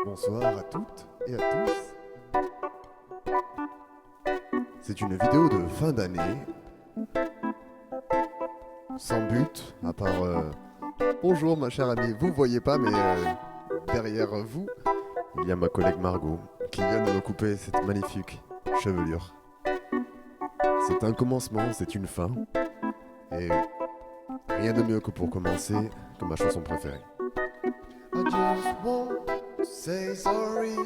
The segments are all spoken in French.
Bonsoir à toutes et à tous. C'est une vidéo de fin d'année, sans but, à part bonjour ma chère amie, vous voyez pas mais derrière vous, il y a ma collègue Margot qui vient de me couper cette magnifique chevelure. C'est un commencement, c'est une fin, et rien de mieux que pour commencer que ma chanson préférée. I just want to say sorry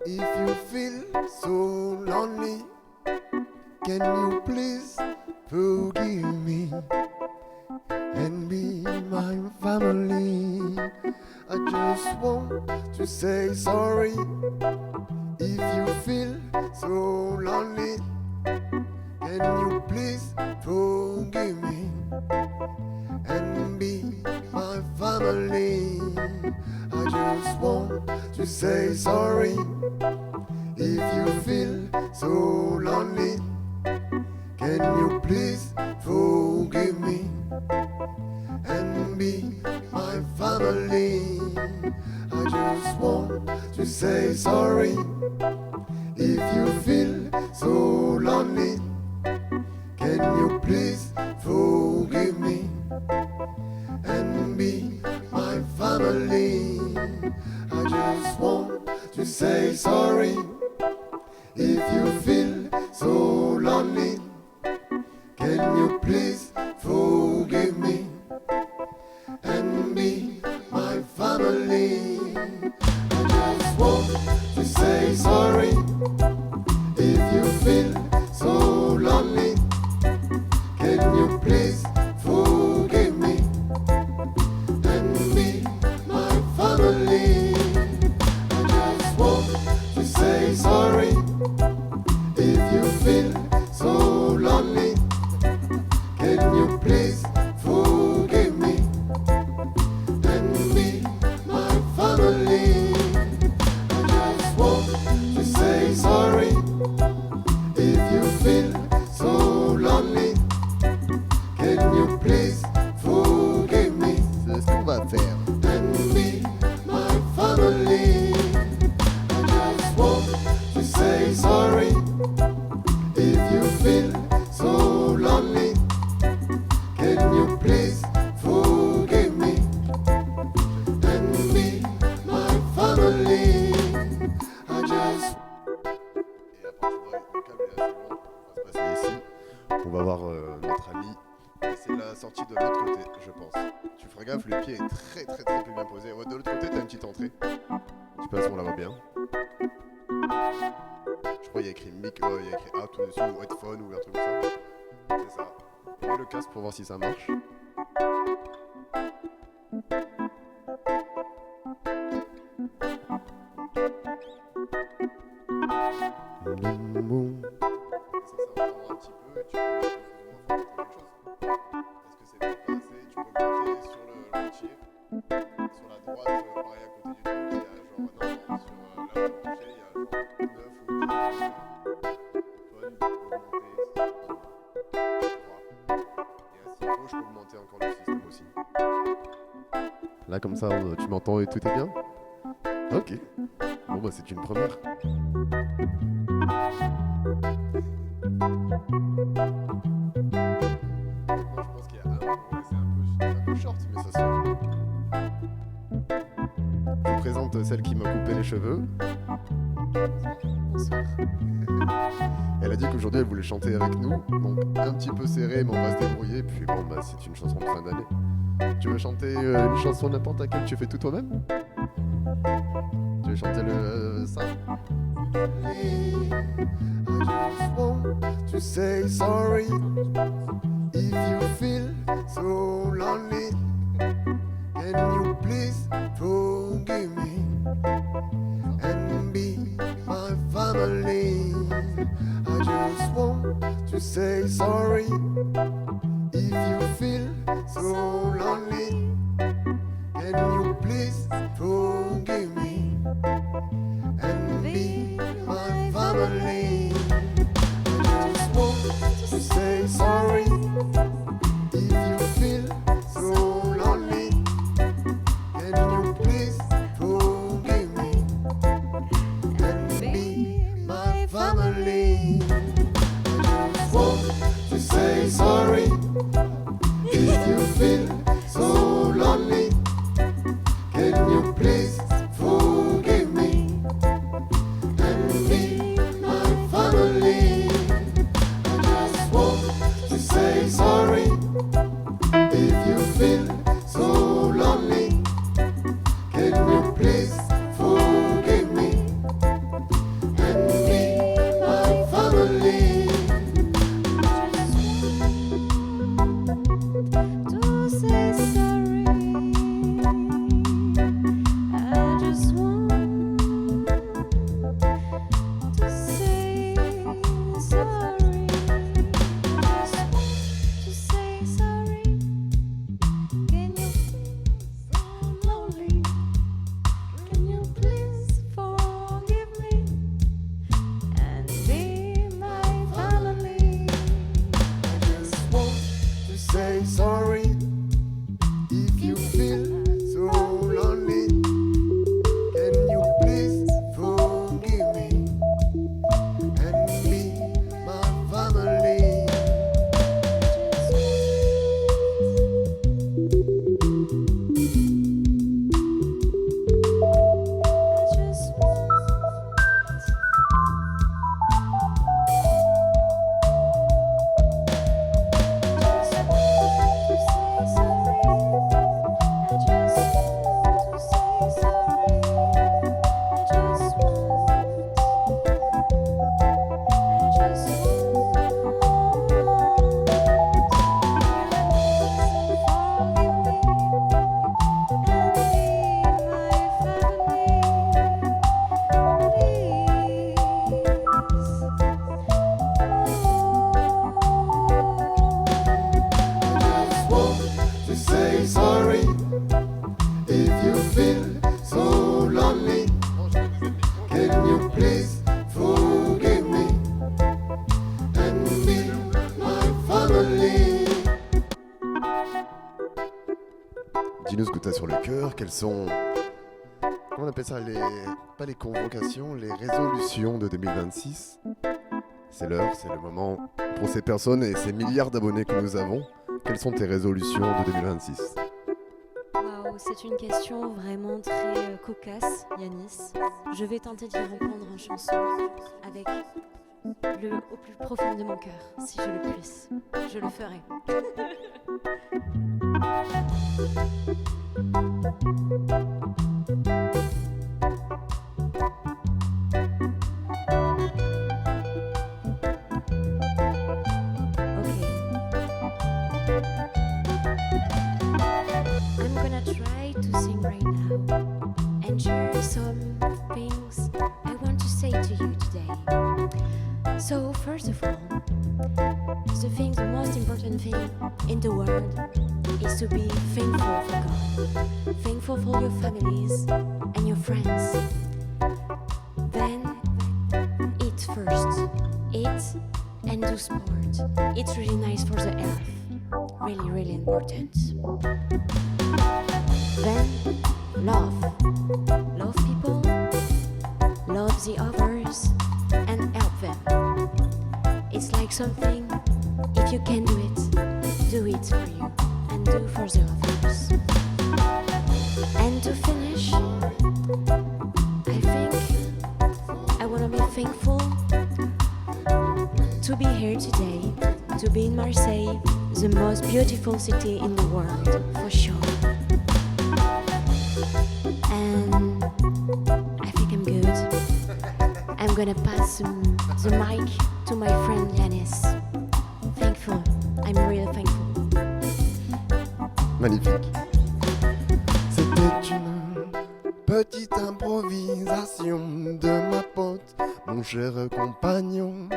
if you feel so lonely. Can you please forgive me and be my family? I just want to say sorry if you feel so lonely. Can you please forgive me and be my family? I just want to say sorry if you feel so lonely. Can you please forgive me and be my family? I just want to say sorry if you feel so lonely. Can you please forgive me and be my family? If you feel so lonely, can you please forgive me and be my family? I just want to say sorry. If you feel so lonely, can you please forgive me and be my family? I just want to say sorry. If you feel so lonely, can you please forgive me and be my family? I just want to say sorry. If you feel so lonely, can you please forgive me? C'est ce qu'on va faire. And be my family. I just want to say sorry. If you feel so lonely, can you please forgive me and be my family? I just... Et à partir de là, le câble est assez long. On va se passer ici. On va voir notre ami. Et c'est la sortie de l'autre côté, je pense. Tu feras gaffe, le pied est très bien posé. Ouais, de l'autre côté, t'as une petite entrée. Je sais pas si on la voit bien. Je crois qu'il y a écrit mic, il y a écrit out ou dessus, ou headphone ou un truc comme ça. C'est ça. Et mets le casque pour voir si ça marche. Ça entendra un petit peu et tu peux mettre plus ou moins fort quelque chose. Est-ce que c'est bien passé? Tu peux monter sur le routier. Sur la droite, pareil à côté du truc, il y a genre, non, sur là où on branché, il y a genre 9 ou 10 tonnes, tu peux augmenter. Et s'il faut, je peux augmenter encore le système aussi. Là, comme ça, tu m'entends et tout est bien? Ok. Bon, bah, c'est une première. Moi, je pense qu'il y a c'est un peu short, mais ça se fait. Je vous présente celle qui m'a coupé les cheveux. Bonsoir. Elle a dit qu'aujourd'hui elle voulait chanter avec nous, donc un petit peu serré, mais on va se débrouiller. Puis bon, bah c'est une chanson de fin d'année. Tu veux chanter une chanson n'importe laquelle? Tu fais tout toi-même? Tu veux chanter le ça? I just want to say sorry if you feel so lonely. Can you please forgive me and be my family? I just want to say sorry if you feel so lonely. Can you please forgive me and be my family? I just want to say sorry if you feel so lonely. Can you please forgive me and be my family? I just want to say sorry if you feel so lonely. Can you please forgive me and be my family? I just want to say sorry if you feel so lonely. Can you please forgive me and be my family? To say family. Dis-nous ce que tu as sur le cœur, quelles sont, comment on appelle ça, pas les convocations, les résolutions de 2026. C'est l'heure, c'est le moment pour ces personnes et ces milliards d'abonnés que nous avons. Quelles sont tes résolutions de 2026? Waouh, c'est une question vraiment très cocasse, Yanis. Je vais tenter d'y répondre en chanson avec au plus profond de mon cœur, si je le puisse. Je le ferai. I'm gonna try to sing right now and share some things I want to say to you today. So first of all, the most important thing in the world is to be thankful for God, thankful for your families and your friends. Then eat first, eat and do sport. It's really nice for the health, really, really important. Then love people, love the others and help them. It's like something, if you can do it for you and do for the others. And to finish, I think I want to be thankful to be here today, to be in Marseille, the most beautiful city in the world, for sure. And I think I'm good. I'm gonna pass the mic to my friend Yanis. Thankful. I'm really thankful. Magnifique. C'était une petite improvisation de ma pote, mon cher compagnon,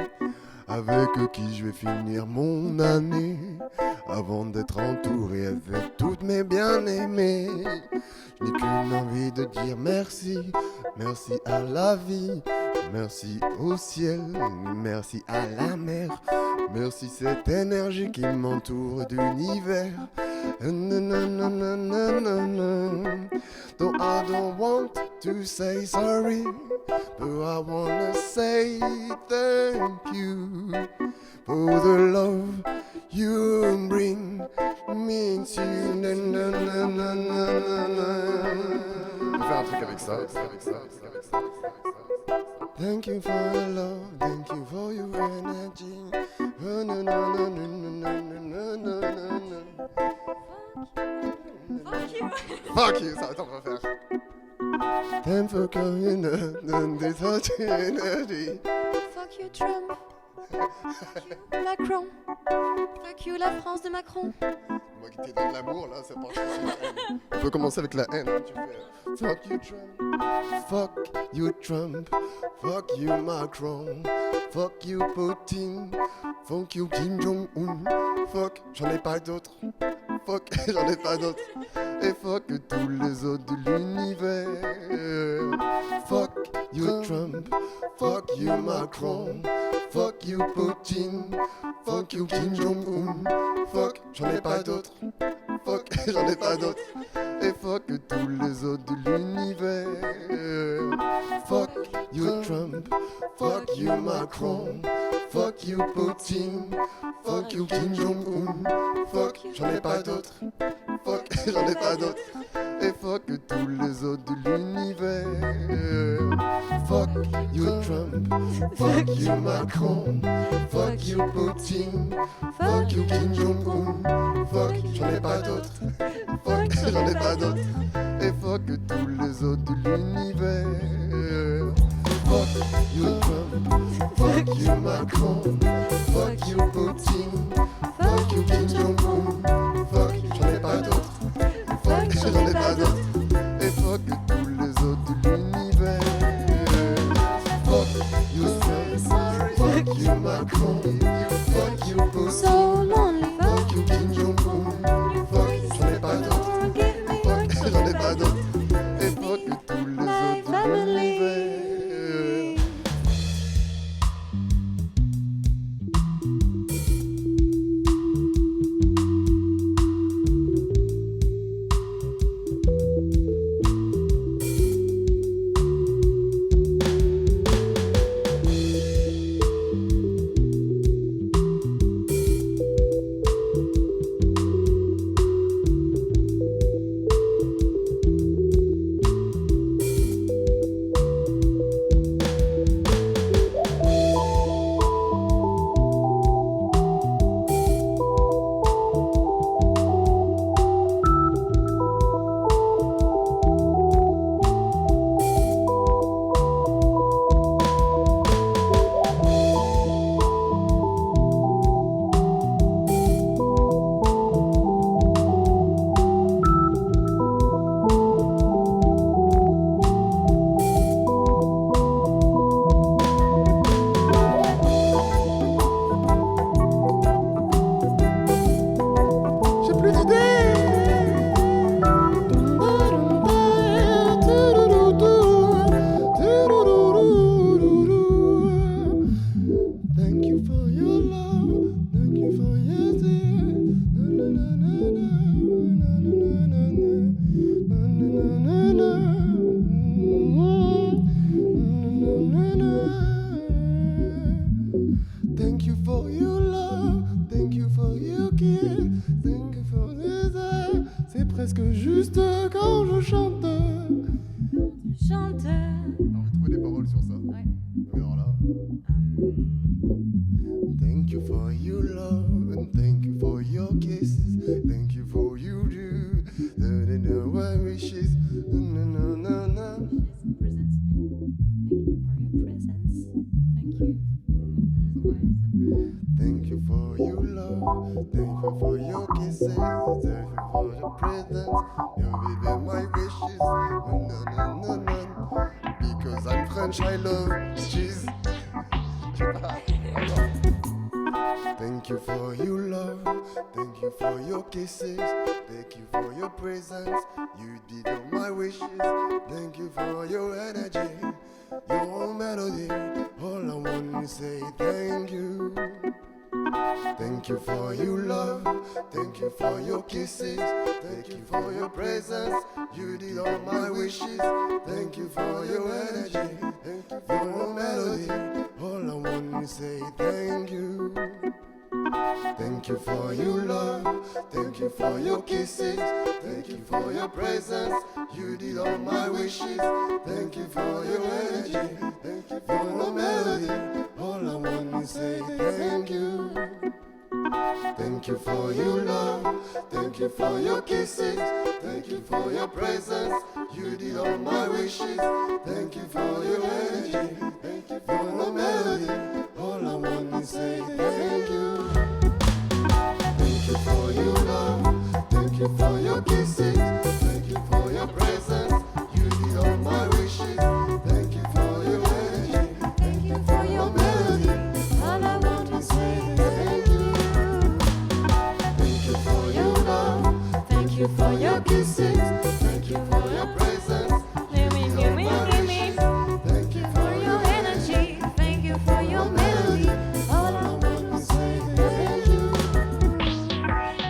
avec qui je vais finir mon année, avant d'être entouré avec toutes mes bien-aimées. Je n'ai qu'une envie de dire merci, merci à la vie, merci au ciel, merci à la mer, merci cette énergie qui m'entoure d'univers. Though I don't want to say sorry, but I wanna say thank you for the love you bring me to. On va faire un truc avec ça. Thank you for your love, thank you for your energy. Fuck you, ça attends, on va faire. Time for coming up, this hot energy. Fuck you Trump. Fuck you Macron. Fuck you la France de Macron. Moi qui t'ai donné l'amour là, c'est parti sur la haine. On peut commencer avec la haine, tu fais fuck you Trump, fuck you Trump, fuck you Macron, fuck you Poutine, fuck you Kim Jong-un, fuck, j'en ai pas d'autres, fuck, j'en ai pas d'autres, et fuck tous les autres de l'univers. Fuck you Trump, fuck you Macron, fuck you Poutine, fuck you Kim Jong-un, fuck, j'en ai pas d'autres, fuck, j'en ai pas d'autres, et fuck tous les autres de l'univers. Fuck you Trump, fuck you Macron, fuck you Poutine, fuck you Kim Jong-un, fuck, j'en ai pas d'autres, fuck, j'en ai pas d'autres, et fuck tous les autres de l'univers. Fuck you Trump, fuck you Macron, fuck you Poutine, fuck you Kim Jong-un, fuck, j'en ai pas d'autres, fuck, j'en ai pas d'autres, et fuck tous les autres de l'univers. Fuck you Trump, fuck you Macron, fuck you Poutine, fuck you Kim Jong-un, fuck, j'en ai pas d'autres, fuck, j'en ai pas d'autres, et fuck tous les autres de l'univers. Fuck you Trump, fuck you Macron, fuck you Poutine, So lonely. fuck you Kim Jong-un, fuck, j'en ai pas d'autres, fuck, j'en ai pas d'autres, et fuck tous les autres de l'univers. Thank you for your love, thank you for your kiss, thank you for this air. C'est presque juste quand je chante. Chante. On va trouver des paroles sur ça. Ouais. Mais alors là. Thank you for your love and thank you for your kisses. Thank you for you do. My wishes. No, no, no, no. Thank you for your presence. Thank you for your Thank you for your love. Thank you for your kisses. Thank you for your presence. You will be my wishes. No, no, no, no. Because I'm French, I love cheese. Thank you for your love, thank you for your kisses, thank you for your presence, you did all my wishes, thank you for your energy, your melody, all I want to say thank you. Thank you for your love, thank you for your kisses, thank you for your presence, you did all my wishes, thank you for your energy, thank you for your melody, all I want to say thank you. Thank you for your love, thank you for your kisses, thank you for your presence, you did all my wishes, thank you for your energy, thank you for your melody, all I want to say thank you. Thank you for your love, thank you for your kisses, thank you for your presence, you did all my wishes, thank you for your energy, thank you for your melody, all I want to say thank you. Thank you for your love, thank you for your kisses, thank you for your presence, you did all my wishes, thank you for your energy, Thank you for your melody. All I want to say thank you. thank you for your love, Thank you for your kisses. Thank you for your presence. thank you For your energy. Thank you for your melody. All I want to say thank you.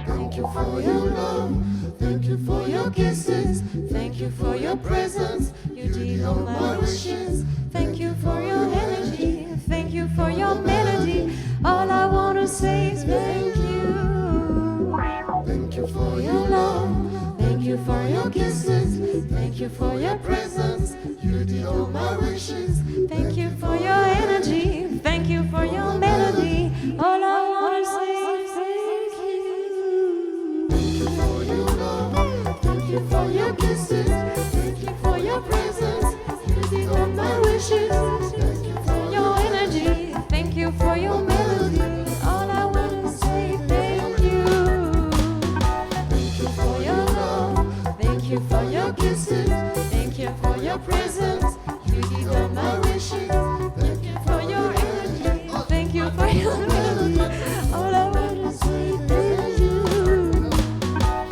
Thank you for your love, thank you for your kisses, Thank you for your presence. You did all my wishes. Thank you for your energy. Thank you for your melody. All I want to say is thank you. thank you for For your your love, love. Thank you for your kisses. Thank you for your presence. you did all my wishes, Thank you for your energy. Thank you for your melody. All I want to say is thank you. thank you for your love, Thank you for your kisses. Thank you for your presence. You did all my wishes. Thank you for your energy. Thank you for your melody. All I want to say is thank you. thank you For your love. Thank you for your kisses. Thank you for your presence. You did all my wishes. Thank you for your energy. Thank you for your melody. All I want to say is thank you.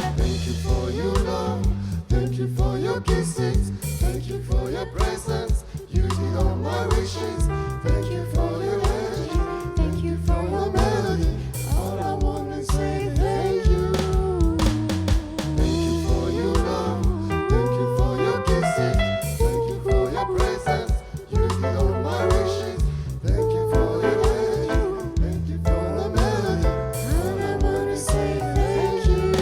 Thank you for your love, thank you for your kisses, thank you for your presence, you did all my wishes, thank you for your energy, Thank you for your melody. all I want to say thank you. Thank you for your love, thank you for your kisses, thank you for your presence, you did all my wishes, thank you for your energy, thank you for the melody, All I want to say thank you.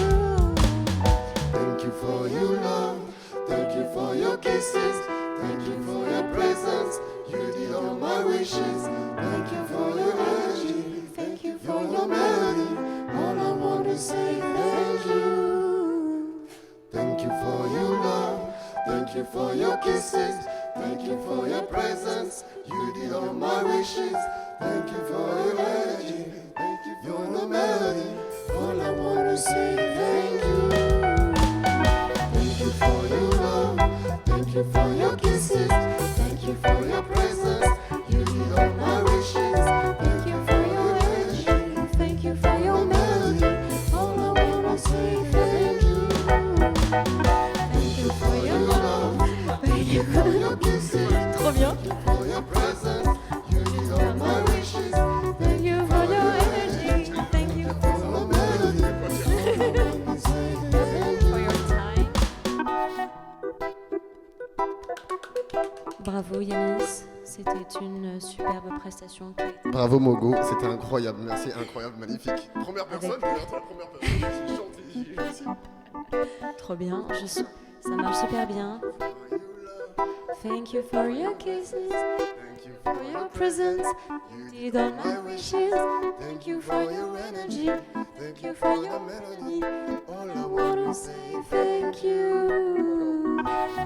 thank you for your love, thank you for your kisses, thank you for your presence, you did all my wishes, thank you for your energy, Thank you for for your your melody, melody. all I want to say thank you. Thank you for your love, thank you for your kisses, thank you for your presence, you did all my wishes, thank you for your energy, thank you for the melody, all I want to say thank you. Thank you for your love, thank you for your kisses, thank you for your presence, you did all my wishes, Thank you for your energy. Thank you for your melody. All I want to say thank you. Thank you for your love. Thank you for your kisses, Trop bien. for your presence, you did all my wishes, Thank you for your energy. Thank you for for the Bravo Yanis, c'était une superbe prestation. Bravo Mogo, c'était incroyable, merci, incroyable, magnifique. Première personne, Avec- j'ai la première personne, j'ai chanté, j'ai joué aussi. Trop bien, ça marche super bien. Thank you for your kisses, Thank you for your presence. You did all my wishes. Thank you for your energy. Thank you for your melody. All I wanna say thank you.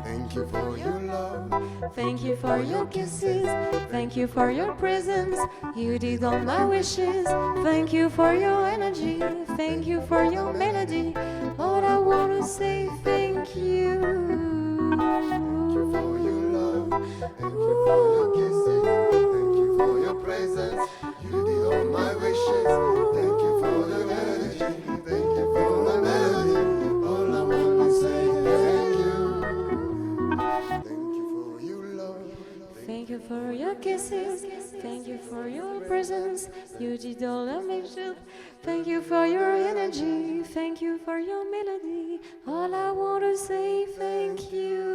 Thank you for your love. Thank you for your kisses. Thank you for your presence. You did all my wishes. Thank you for your energy. Thank you for your melody. All I wanna say thank you. Thank you for your love. Thank you for your kisses. Thank you for your presence. You did all my wishes. Thank you for the energy. Thank you for the melody. All I want to say thank you. Thank you for your love. Thank you for your kisses. Thank you for your presence. You did all the wishes. Thank you for your energy. Thank you for your melody. All I want to say thank you.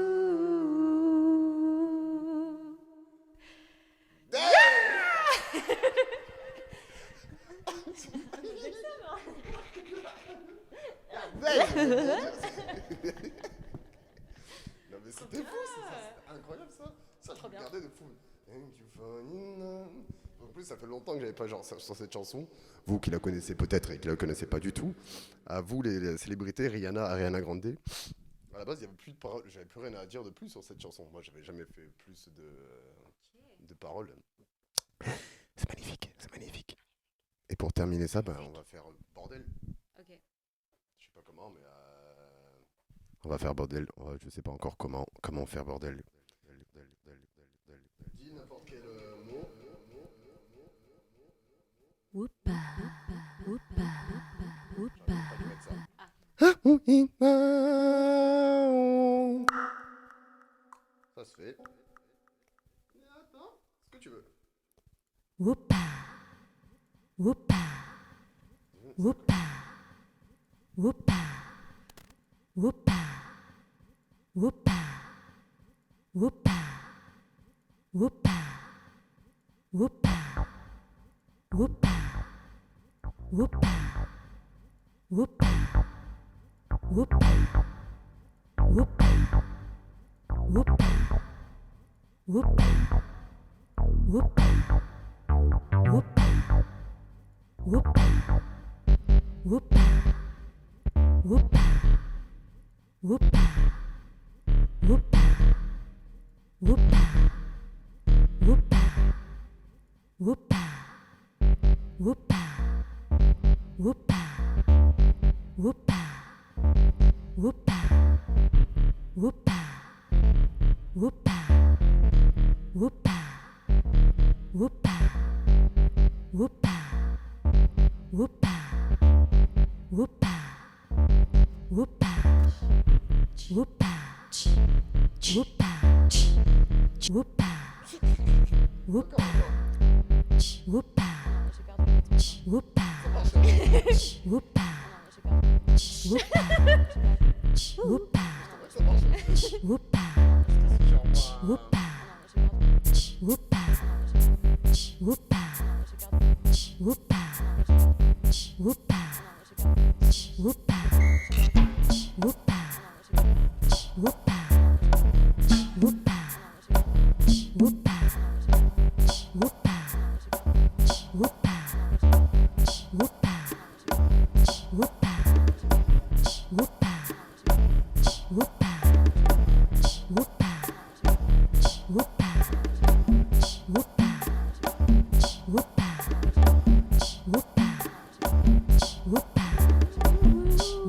Non mais c'était fou, c'était incroyable ça. Ça je regardais de fou. Thank you for your love. En plus ça fait longtemps que j'avais pas genre sur cette chanson. Vous qui la connaissez peut-être et qui la connaissez pas du tout. À vous les célébrités, Rihanna, Ariana Grande. À la base il y avait plus de paroles, j'avais plus rien à dire de plus sur cette chanson. Moi j'avais jamais fait plus de paroles. C'est magnifique, c'est magnifique. Et pour terminer ça, bah, on va faire bordel. Ok. Je sais pas comment, mais on va faire bordel. Je sais pas encore comment faire bordel. Dis n'importe quel mot. Whoopa, whoopa, whoopa. Ça se fait. Mais attends, ce que tu veux. Whoopa, whoopa, whoopa, whoopa, whoopa, whoopa, whoopa, whoopa, whoopa, whoopa, whoopa, whoopa, whoopa, whoopa, whoopa, whoopa, whoopa. Whoopa, whoopa, whoopa, whoopa, whoopa, whoopa, whoopa, whoopa, whoopa, whoopa, whoopa, whoopa, whoopa, whoopa, whoopa, whoopa, whoopa. Whoopa, whoopa, whoopa, whoopa, whoopa, whoopa, whoopa, whoopa, whoopa, whoopa, whoopa, whoopa, whoopa, whoopa, whoopa, whoopa, whoopa. Whoopa, whoopa, whoopa, whoopa, whoopa, whoopa, whoopa, whoopa, whoopa, whoopa, whoopa, whoopa, whoopa, whoopa, whoopa, whoopa, whoopa. Whoopa, whoopa,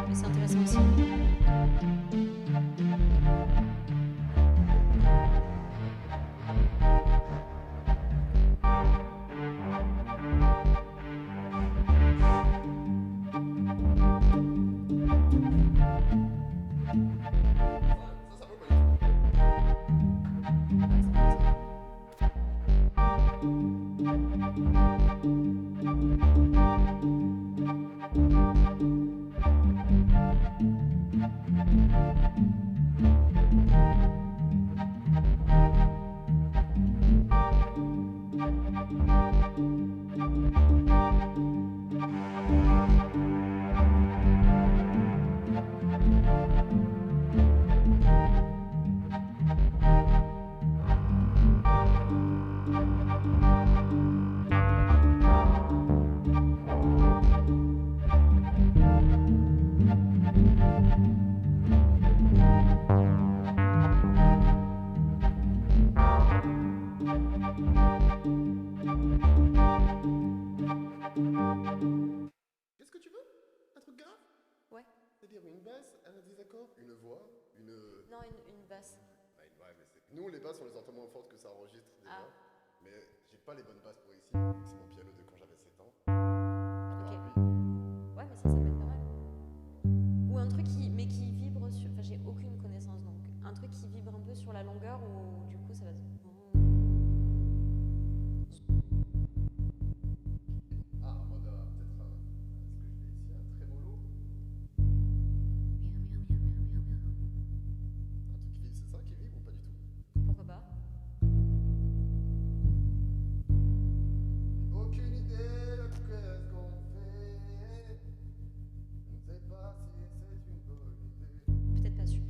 Mais c'est intéressant aussi. Qu'est-ce que tu veux? Un truc grave? Ouais. C'est-à-dire une basse, des accords, une voix, une... Non, une basse. Bah, ouais, mais nous, les basses, on les entend moins fortes que ça enregistre déjà. Ah. Mais j'ai pas les bonnes basses pour ici. C'est mon piano de quand j'avais 7 ans. Ok. Ouais, mais ça peut être pas mal. Ou un truc qui vibre sur... Enfin, j'ai aucune connaissance, donc un truc qui vibre un peu sur la longueur ou du coup ça va... Ah, en mode peut-être... Est-ce que je l'ai ici? Un trémolo? Un truc qui vibre, c'est ça qui vibre ou pas du tout? Pourquoi pas? Aucune idée de qu'est-ce qu'on fait. Je ne sais pas si c'est une bonne idée. Peut-être pas sûr.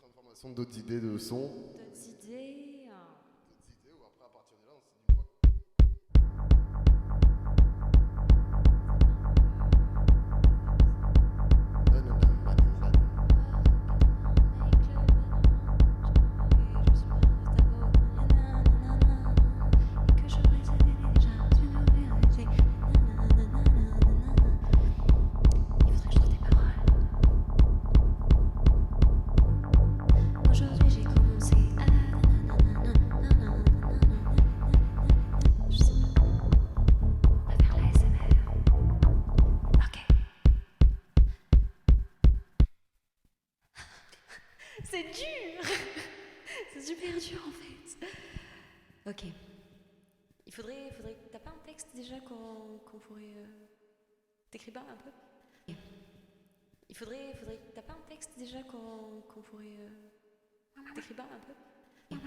D'autres informations, d'autres idées de son. D'autres idées D'autres idées ou après à partir de là on s'est dit une fois. Aujourd'hui j'ai commencé à je sais pas, on va faire la SMR. Ok. C'est dur. C'est super dur en fait. Ok. Il faudrait. T'as pas un texte déjà qu'on pourrait. T'écris pas un peu? Ok. Il faudrait. T'as pas un texte déjà qu'on pourrait. T'écris pas un peu? Ok.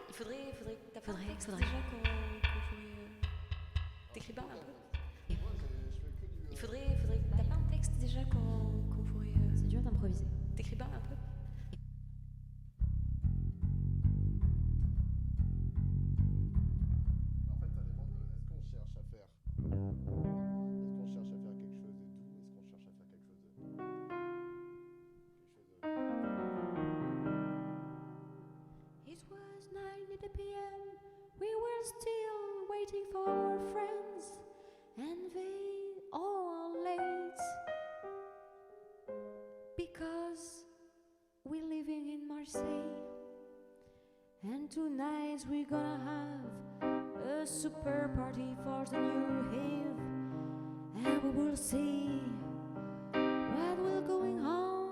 Il faudrait. T'as pas un texte déjà qu'on pourrait. T'écris pas un peu? Ok. Il faudrait. T'as pas un texte déjà qu'on pourrait. C'est dur d'improviser. T'écris pas un peu? En fait, ça dépend de est-ce qu'on cherche à faire. Est-ce qu'on cherche à faire quelque chose de doux? Est-ce qu'on cherche à faire quelque chose de. It was 9 p.m. We were still waiting for our friends, and they all are late because we're living in Marseille. And tonight we're gonna have a super party for the new Eve, and we will see what will going on.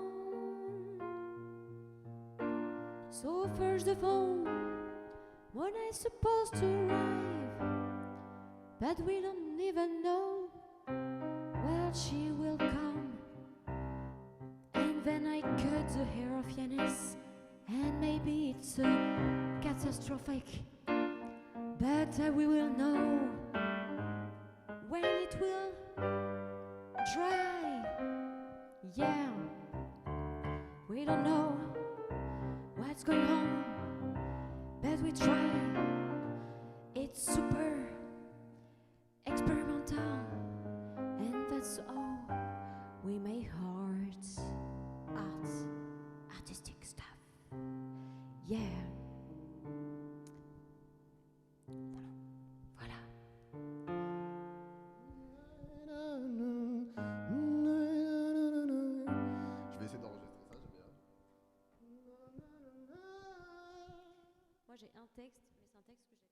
So first of all, when I supposed to arrive, but we don't even know where she will come. And then I cut the hair of Yanis, and maybe it's catastrophic, but we will know when it will dry. Yeah, we don't know what's going on, but we try. It's super experimental, and that's all we make artistic stuff. Yeah. Voilà. Je vais essayer d'enregistrer ça, j'aime bien. Moi j'ai un texte, mais c'est un texte que j'ai.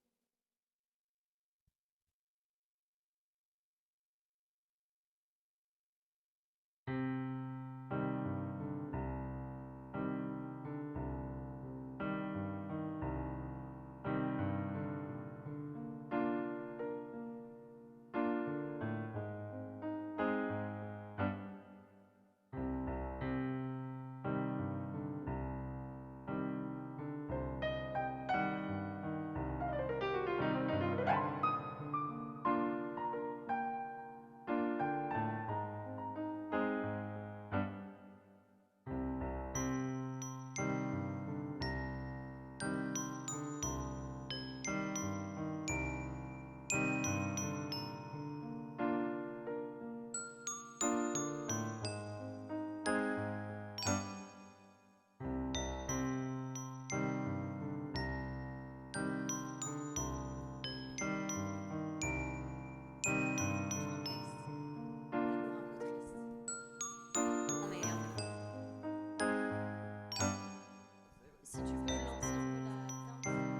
Si tu veux lancer un peu la plainte,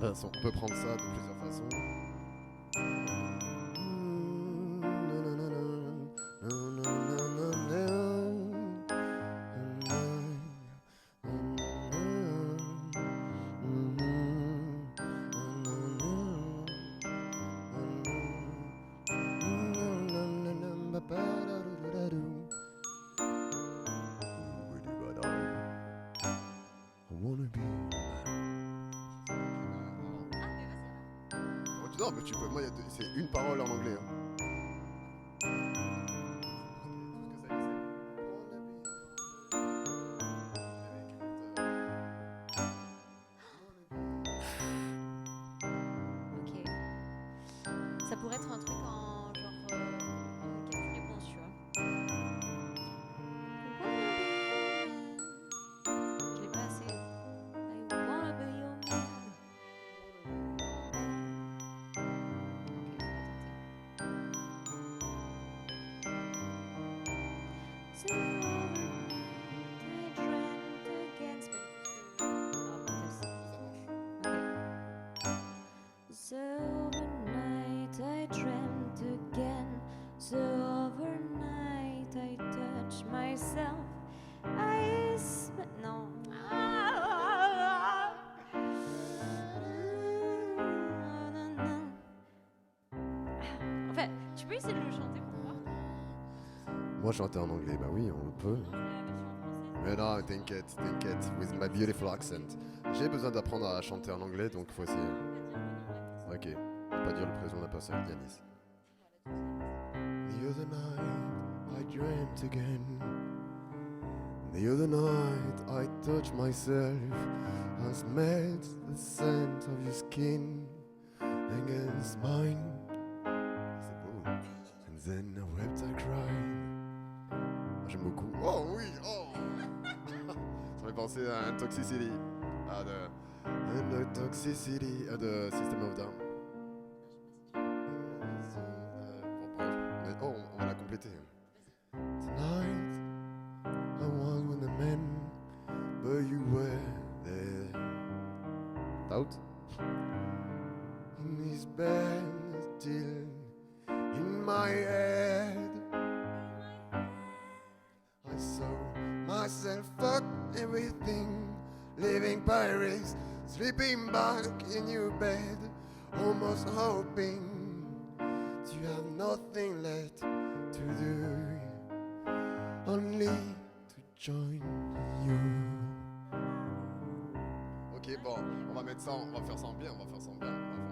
Ben, on peut prendre ça de plusieurs façons. Non, mais tu peux. Moi, c'est une parole en anglais. Hein. Tout ce que ça dit, c'est. pourrait être un truc en genre en question-réponse, tu vois. Je l'ai pas assez. I wanna be your man. Ok, on va tenter. So overnight I dreamt again. C'est pas So overnight I dreamt again. So overnight I touched myself. Non. En fait, tu peux essayer de le chanter pour voir? Moi, chanter en anglais, bah oui, on le peut. Non, je veux la version française. Mais non, t'inquiète, with my beautiful accent. J'ai besoin d'apprendre à chanter en anglais, donc faut essayer. Ok, pas dire le présent de la personne, Yanis. The other night, I dreamt again. The other night, I touched myself. I smelled the scent of your skin against mine. C'est beau. And then I wept, I cried. J'aime beaucoup. Oh oui, oh. Ça m'a pensé à un Toxicity. The Toxicity de System of Down. Oh, on va la compléter. Tonight, I was with a man, but you were there. Doubt? In his bed, still in my head. I saw myself fuck everything, leaving Paris, sleeping back in your bed, almost hoping you have nothing left to do, only to join you. Ok, bon, on va mettre ça, on va faire ça en bien, on va faire ça en bien, on va faire ça en bien.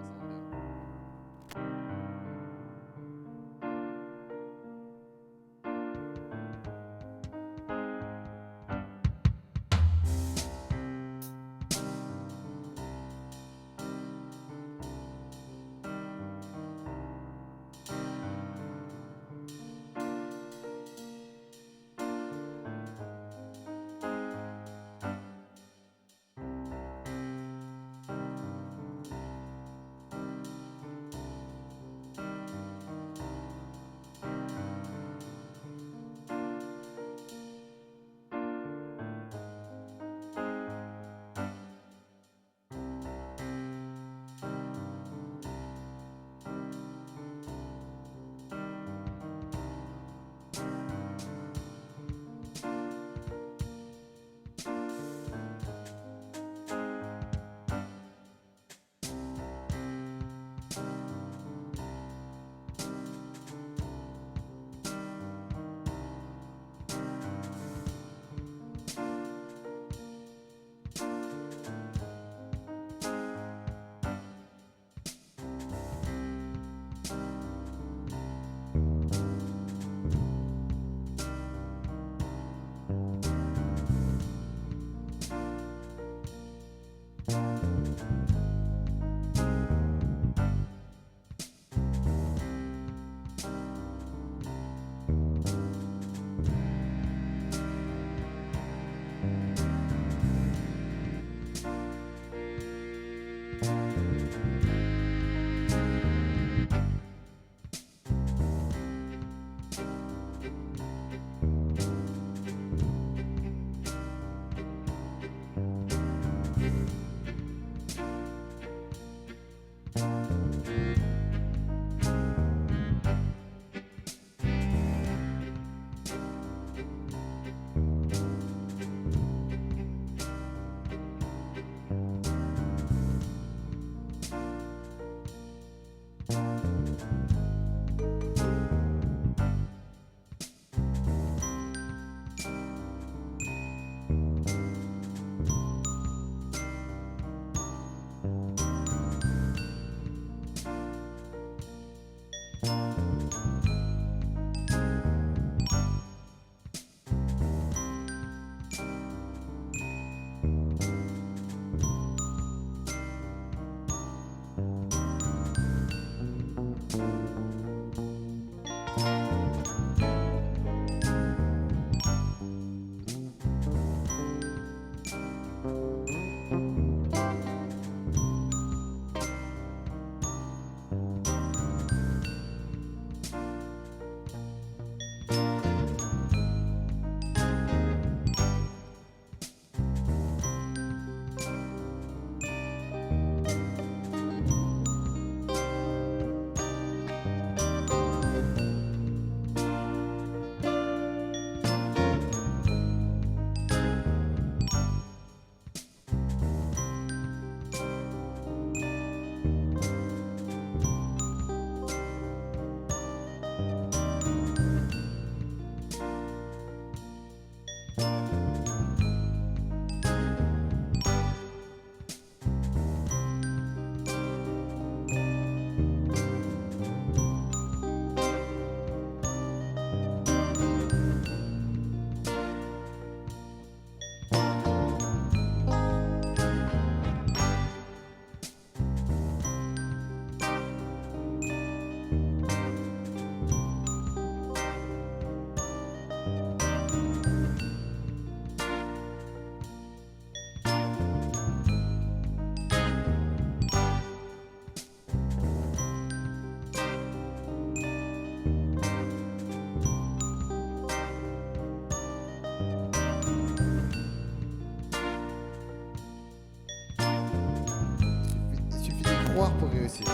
croire pour réussir.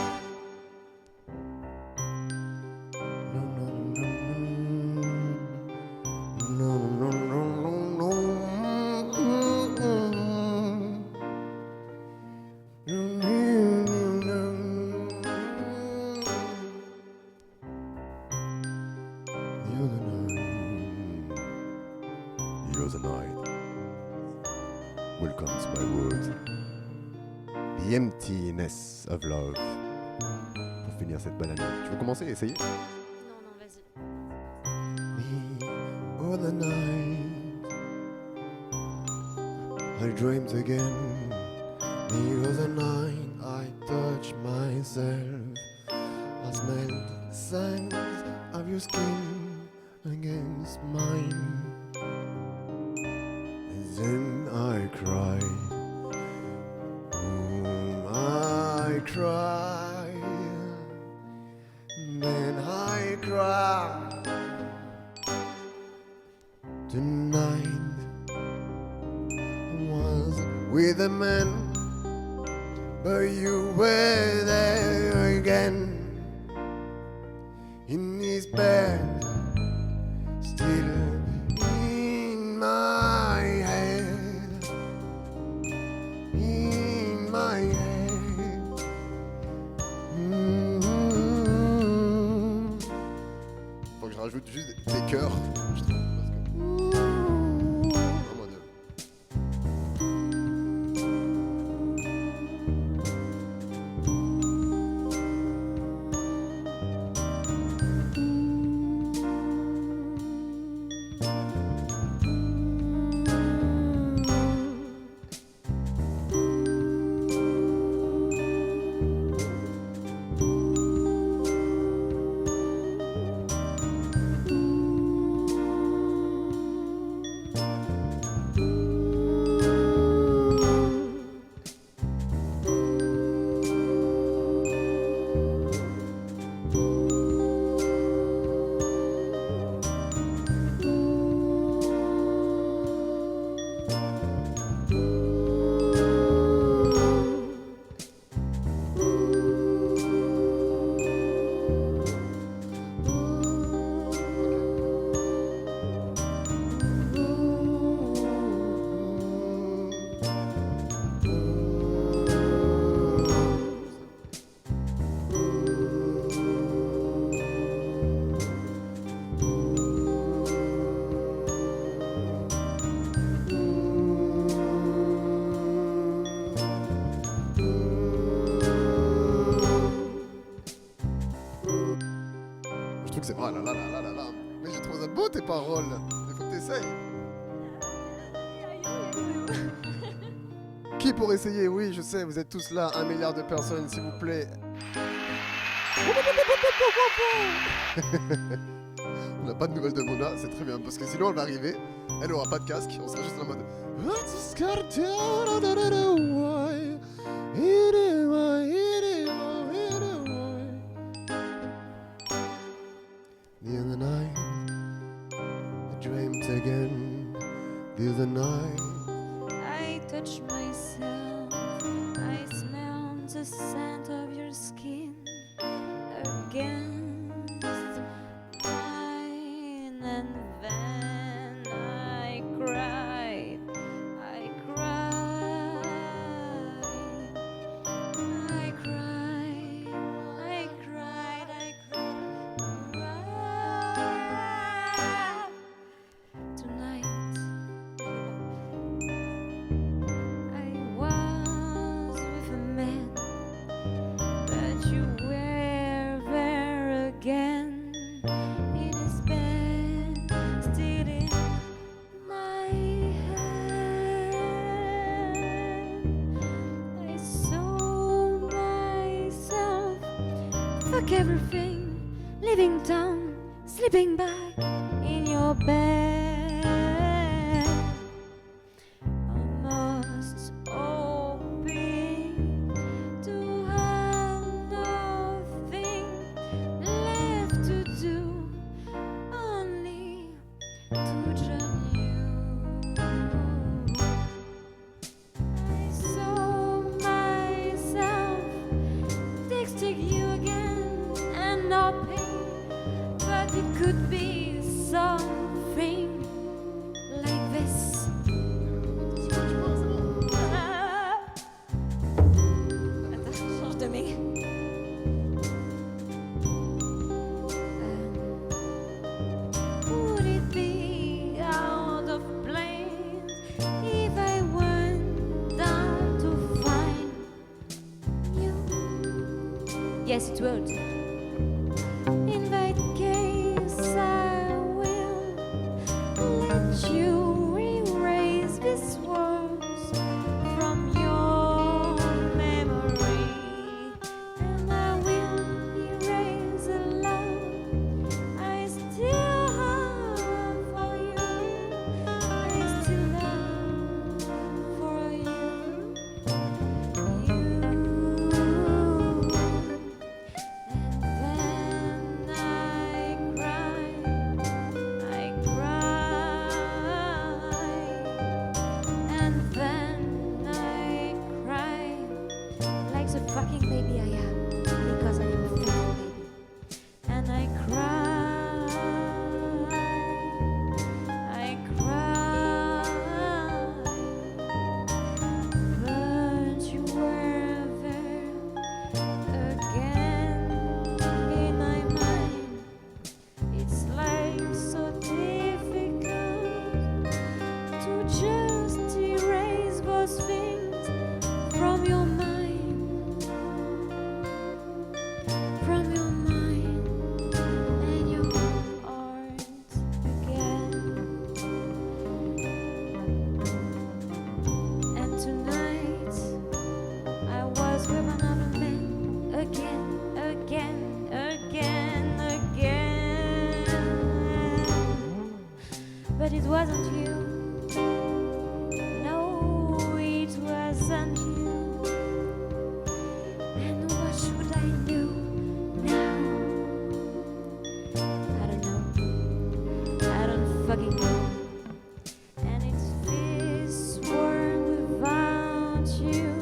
The other night welcomes my world. The emptiness of love. Pour finir cette balade. Tu veux commencer et essayer? Non, non, vas-y. The other night I dreamed again. The other night I touched myself. I smelled the scent of your skin against mine. And then I cried. I cried. Then I cried. Tonight I was with a man, but you were there again. In his bed, still in my head, in my head. Faut que je rajoute juste des chœurs, je trouve, parce que... Oh mon Dieu. Je trouve que c'est... Oh là là là là là là. Mais j'ai trouvé ça beau tes paroles. Il faut que t'essayes. Qui pour essayer? Oui, je sais, vous êtes tous là, 1 milliard de personnes, s'il vous plaît. On n'a pas de nouvelles de Mona, c'est très bien, parce que sinon elle va arriver, elle aura pas de casque, on sera juste en mode... The other night, I dreamt again. The other night, I touch myself. I smell the scent of your skin against mine, and then I cried. I cried. I cried. I cried. I cried. Tonight I was with a man, but you were there again, in his bed, still in my head. I saw myself, fuck everything, living down, sleeping back in your bed. Almost hoping to have nothing left to do, only to join you. I saw myself Yes, it would. In that case, I will let you erase these words from your memory, and I will erase the love I still have for you. I still have for you. And then I cry, and then I cry like the fucking baby I am, because I am a fucking baby. And I cry, but you were there again in my mind. It's like so difficult to just erase those things from your mind, and your heart again. And tonight I was with another man again. But it wasn't you. No, it wasn't you. And what should I do now? I don't know. I don't fucking know. And it's this world without you.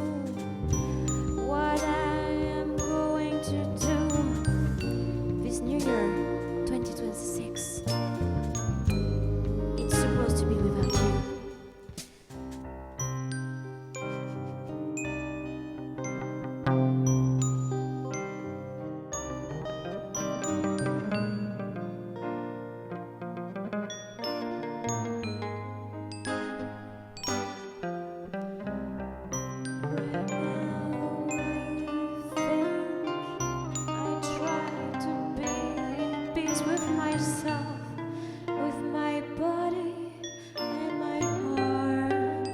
What I am going to do this new year, 2026. It's supposed to be without you. I try to be in peace with myself, with my body and my heart.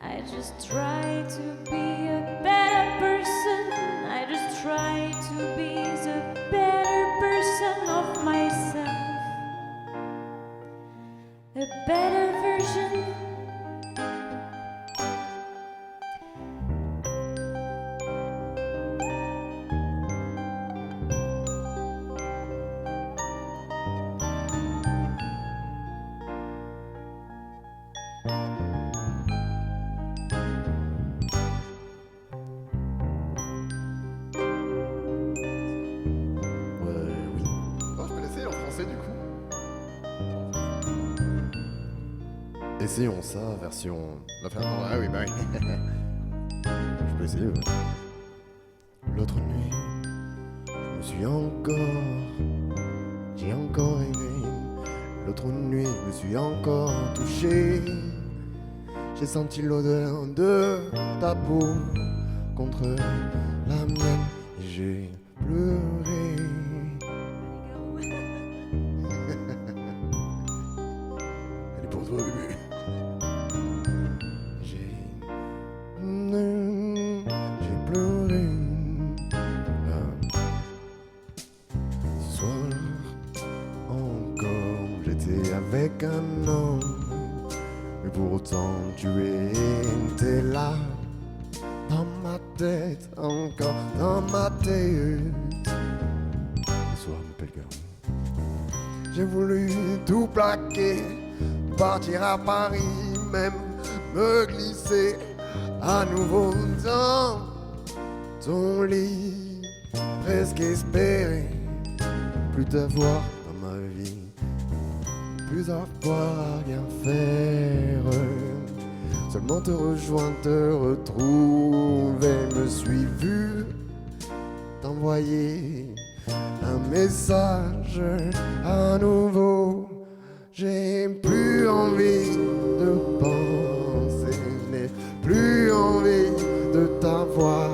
I just try to be a better person. I just try to be the better person of myself. A better version. Oui. Oh, je peux l'essayer en français du coup. Essayons ça, version. Enfin, non, ah oui, bah oui. Je peux essayer, ouais. L'autre nuit, j'ai encore aimé. L'autre nuit, je me suis encore touché. J'ai senti l'odeur de ta peau contre la mienne et j'ai pleuré. Elle est pour toi, bébé. J'ai pleuré. Ce soir encore, j'étais avec un homme, mais pour autant tu étais là, dans ma tête, encore dans ma tête. Ce soir, mon belle garçon, j'ai voulu tout plaquer, partir à Paris, même me glisser à nouveau dans ton lit, presque espérer plus t'avoir dans ma vie, plus avoir à rien faire, seulement te rejoindre, te retrouver. Me suis vu t'envoyer un message à nouveau. J'ai plus envie de penser, n'ai plus envie de t'avoir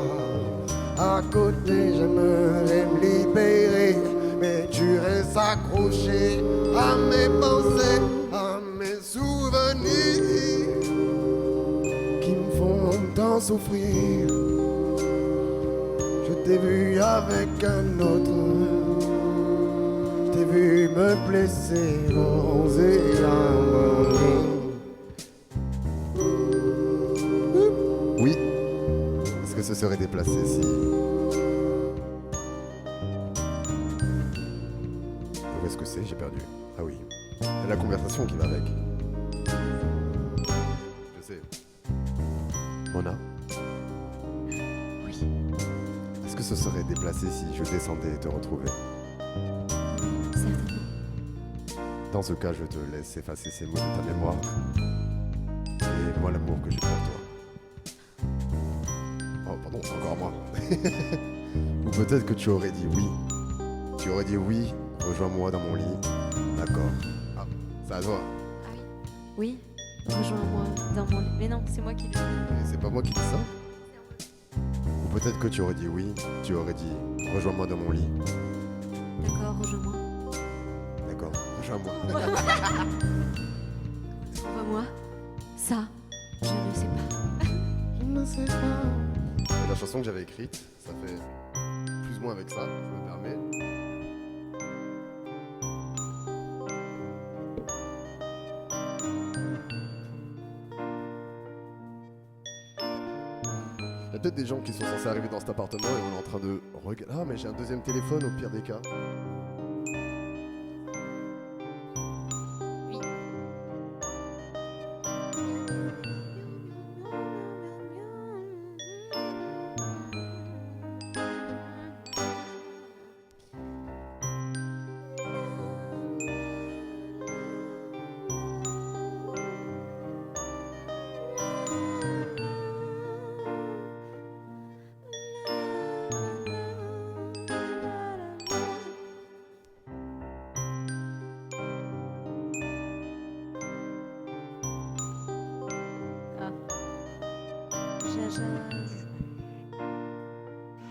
à mes pensées, à mes souvenirs qui me font tant souffrir. Je t'ai vu avec un autre, je t'ai vu me blesser, bronzer Oui, est-ce que ce serait déplacé si... Où est-ce que c'est? J'ai perdu. Ah oui, et la conversation qui va avec. Je sais. Mona? Oui. Est-ce que ce serait déplacé si je descendais te retrouver? Certainement. Dans ce cas, je te laisse effacer ces mots de ta mémoire. Et moi, l'amour que j'ai pour toi. Oh, pardon, c'est encore moi. Ou peut-être que tu aurais dit oui. Tu aurais dit oui, rejoins-moi dans mon lit. D'accord. Ah, c'est à toi. Ah oui. Oui. Rejoins-moi dans mon lit. Mais non, c'est moi qui le dis. Et c'est pas moi qui dis ça. Ou peut-être que tu aurais dit oui. Tu aurais dit rejoins-moi dans mon lit. D'accord, rejoins-moi. D'accord, rejoins-moi. Rejoins-moi. Ça, je ne sais pas. Je ne sais pas. Et la chanson que j'avais écrite, ça fait plus ou moins avec ça, je me permets. Il y a peut-être des gens qui sont censés arriver dans cet appartement et on est en train de regarder. Ah, mais j'ai un deuxième téléphone au pire des cas. Oui.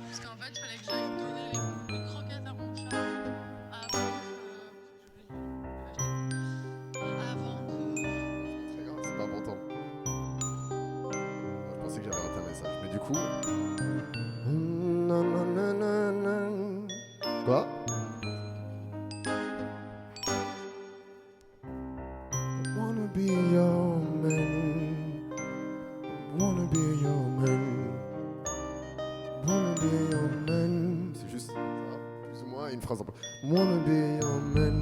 Parce qu'en fait, il fallait que j'aille donner les croquettes à mon chat avant de... C'est très grave, c'est pas important. Je pensais que j'avais raté un message. Mais du coup. Quoi? I wanna be your man. Wanna be your man. Wanna be your man. C'est juste ça, plus ou moins une phrase en plus. Wanna be your man.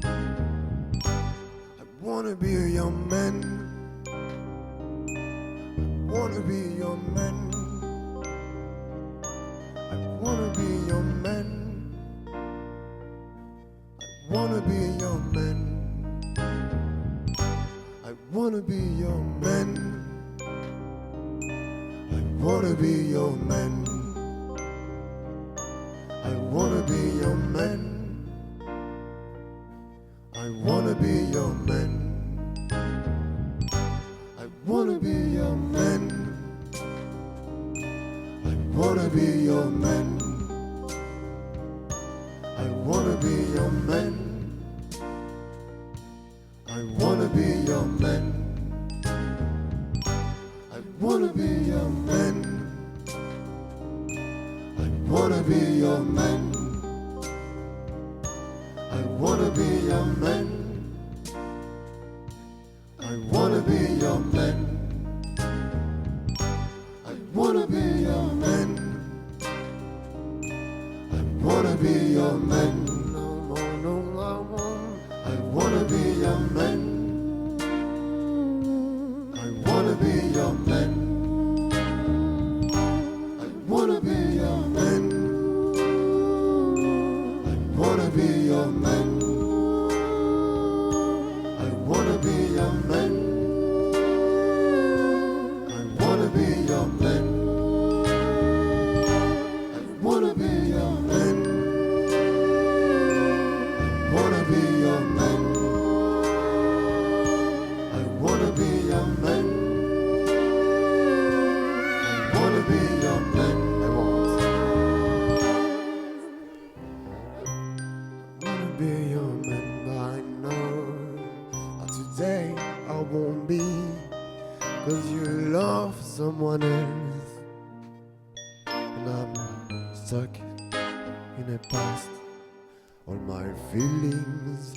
I wanna be your man. I wanna be your man. I wanna be your man. I wanna be your man. I wanna be your man. I wanna be your man. I wanna be your man. I wanna be your man. I wanna be your man. I wanna be your man. I wanna be your man. I wanna be your man. I wanna be your man. I wanna be your man. I wanna be your man. I wanna be your man. I wanna be your man. I wanna be your man. No more, no more. I wanna be your man. I wanna be your man. I wanna be your man. I wanna be your man. I wanna be your man. 'cause you love someone else. And I'm stuck in the past. All my feelings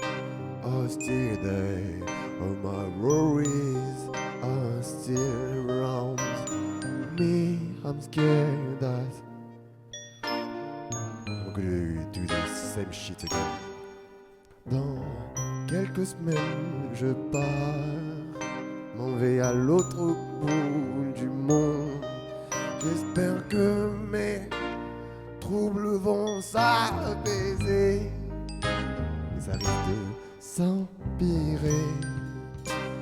are still there. All my worries are still around me. I'm scared that I'm gonna do the same shit again. Dans quelques semaines, je pars, m'en vais à l'autre bout du monde. J'espère que mes troubles vont s'apaiser. Mais ça risque de s'empirer,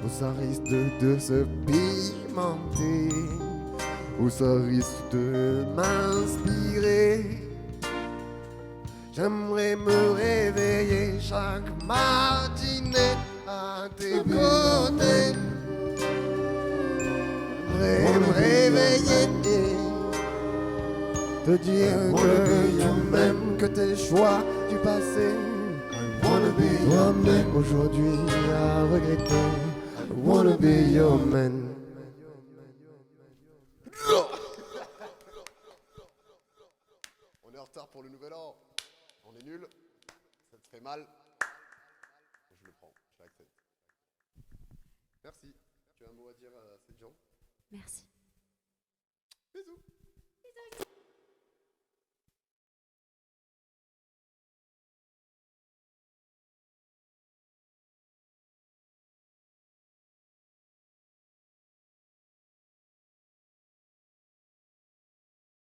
ou ça risque de se pimenter, ou ça risque de m'inspirer. J'aimerais me réveiller chaque matinée à tes côtés. J'aimerais me réveiller, te dire que tu m'aimes, que tes choix du passé. Toi-même aujourd'hui à regretter. I wanna be your man. On est en retard pour le nouvel an. On est nul. Ça te fait mal. Je le prends. Je l'accepte. Merci. Tu as un mot à dire à ces gens? Merci.